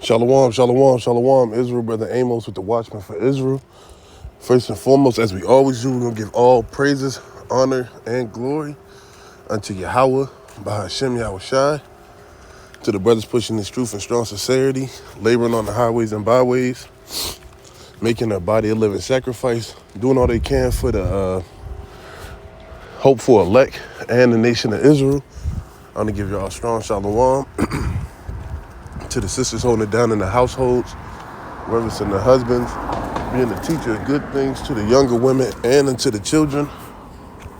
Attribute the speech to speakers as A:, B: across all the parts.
A: Shalom, shalom, shalom, Israel, Brother Amos with the Watchman for Israel. First and foremost, as we always do, we're going to give all praises, honor, and glory unto Yahweh, Bahashem Yahushai, to the brothers pushing this truth in strong sincerity, laboring on the highways and byways, making their body a living sacrifice, doing all they can for the hopeful elect and the nation of Israel. I'm going to give y'all a strong shalom. To the sisters holding it down in the households, brothers and the husbands, being the teacher of good things to the younger women and unto the children.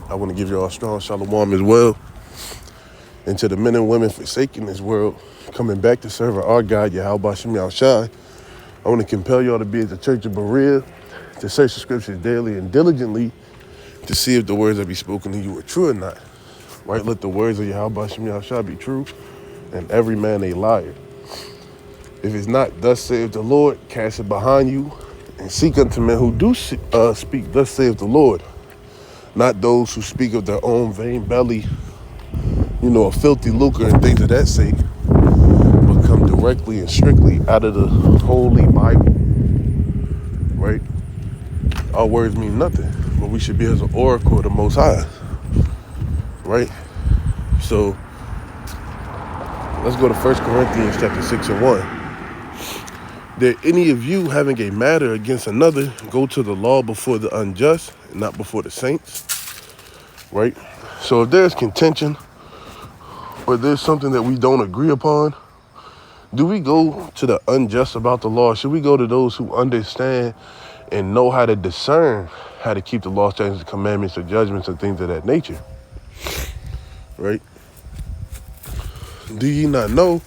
A: I want to give y'all a strong shalom as well. And to the men and women forsaking this world, coming back to serve our God, Yahweh Shem Yahushai. I want to compel y'all to be at the Church of Berea, to search the scriptures daily and diligently to see if the words that be spoken to you are true or not. Right? Let the words of Yahweh Shem Yahushai be true, and every man a liar. If it's not, thus saith the Lord, cast it behind you, and seek unto men who do speak, thus saith the Lord. Not those who speak of their own vain belly, a filthy lucre and things of that sake, but come directly and strictly out of the Holy Bible, right? Our words mean nothing, but we should be as an oracle of the Most High, right? So, let's go to 1 Corinthians chapter 6 and 1. Did any of you having a matter against another go to the law before the unjust and not before the saints? Right? So if there's contention or there's something that we don't agree upon, do we go to the unjust about the law? Should we go to those who understand and know how to discern how to keep the law, statutes, commandments, or judgments and things of that nature? Right? Do ye not know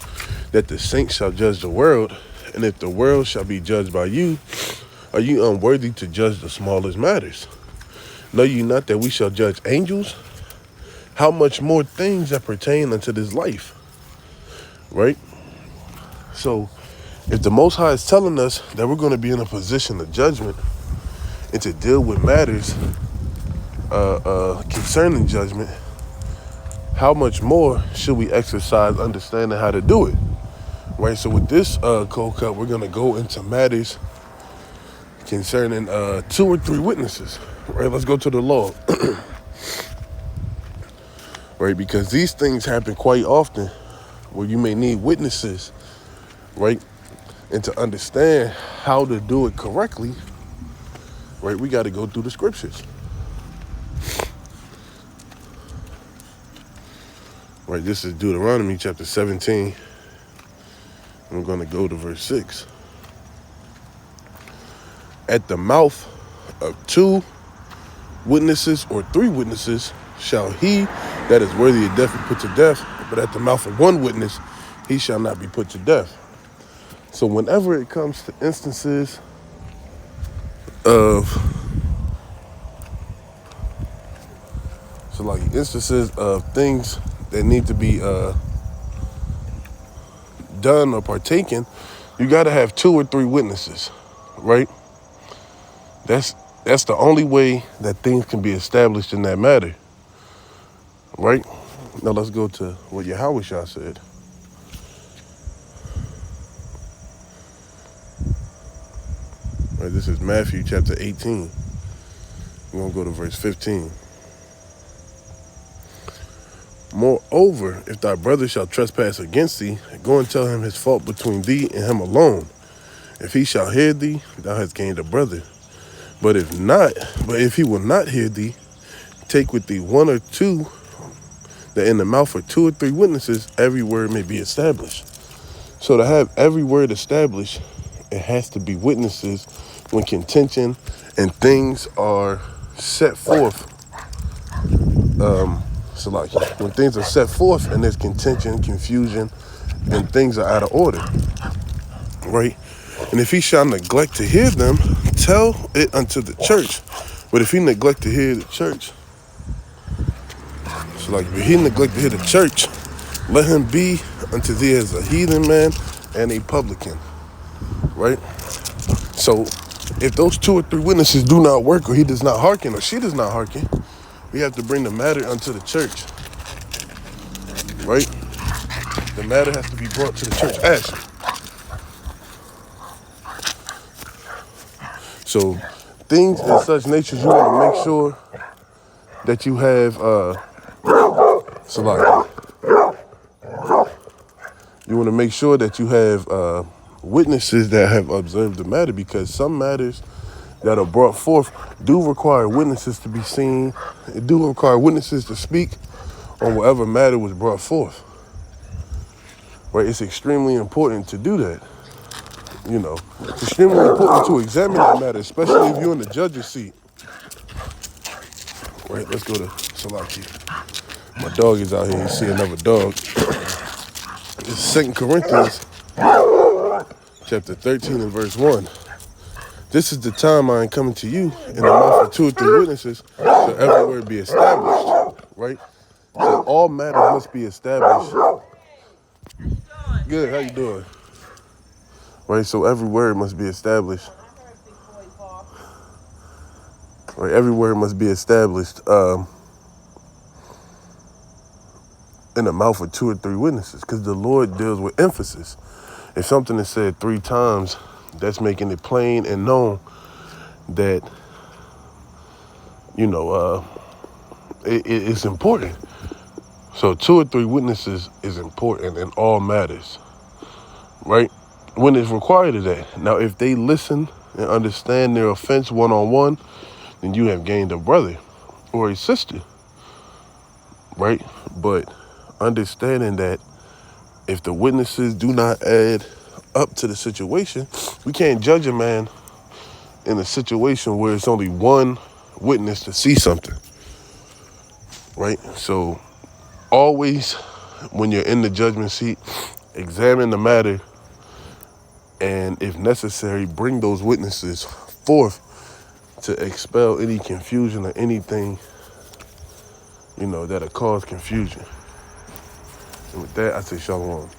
A: that the saints shall judge the world? And if the world shall be judged by you, are you unworthy to judge the smallest matters? Know ye not that we shall judge angels? How much more things that pertain unto this life? Right? So, if the Most High is telling us that we're going to be in a position of judgment and to deal with matters concerning judgment, how much more should we exercise understanding how to do it? Right, so with this cold cut, we're going to go into matters concerning 2 or 3 witnesses. Right, let's go to the law. Right, because these things happen quite often where you may need witnesses, right? And to understand how to do it correctly, right, we got to go through the scriptures. Right, this is Deuteronomy chapter 17. I'm going to go to verse 6. At the mouth of 2 witnesses or 3 witnesses shall he that is worthy of death be put to death, but at the mouth of 1 witness he shall not be put to death. So whenever it comes to instances of things that need to be done or partaken, you got to have 2 or 3 witnesses, right? That's the only way that things can be established in that matter, right? Now let's go to what Yahweh said. Right, this is Matthew chapter 18. We're going to go to verse 15. Moreover, if thy brother shall trespass against thee, go and tell him his fault between thee and him alone. If he shall hear thee, thou hast gained a brother. But if he will not hear thee, take with thee 1 or 2, that in the mouth of 2 or 3 witnesses, every word may be established. So to have every word established, it has to be witnesses when contention and things are set forth. So like when things are set forth and there's contention, confusion, and things are out of order, right? And if he shall neglect to hear them, tell it unto the church. But if he neglect to hear the church, so like if he neglect to hear the church, let him be unto thee as a heathen man and a publican, right? So if those 2 or 3 witnesses do not work, or he does not hearken, or she does not hearken, we have to bring the matter unto the church, right? The matter has to be brought to the church. Ask. So things in such natures, you want to make sure that you have, Salaki, you want to make sure that you have witnesses that have observed the matter, because some matters that are brought forth do require witnesses to be seen. It do require witnesses to speak on whatever matter was brought forth. Right? It's extremely important to do that. You know, it's extremely important to examine that matter, especially if you're in the judge's seat. Right? Let's go to Salaki. My dog is out here. You see another dog. It's 2 Corinthians chapter 13 and verse 1. This is the time I am coming to you in the mouth of 2 or 3 witnesses, so every word be established. Right? So all matters must be established. Good, how you doing? Right, so every word must be established. Right, every word must be established in the mouth of 2 or 3 witnesses, because the Lord deals with emphasis. If something is said 3 times, that's making it plain and known that, you know, it's important. So 2 or 3 witnesses is important in all matters, right? When it's required of that. Now, if they listen and understand their offense one-on-one, then you have gained a brother or a sister, right? But understanding that if the witnesses do not add up to the situation, we can't judge a man in a situation where it's only one witness to see something, right? So always, when you're in the judgment seat, examine the matter, and if necessary, bring those witnesses forth to expel any confusion or anything, you know, that'll cause confusion. And with that, I say shalom.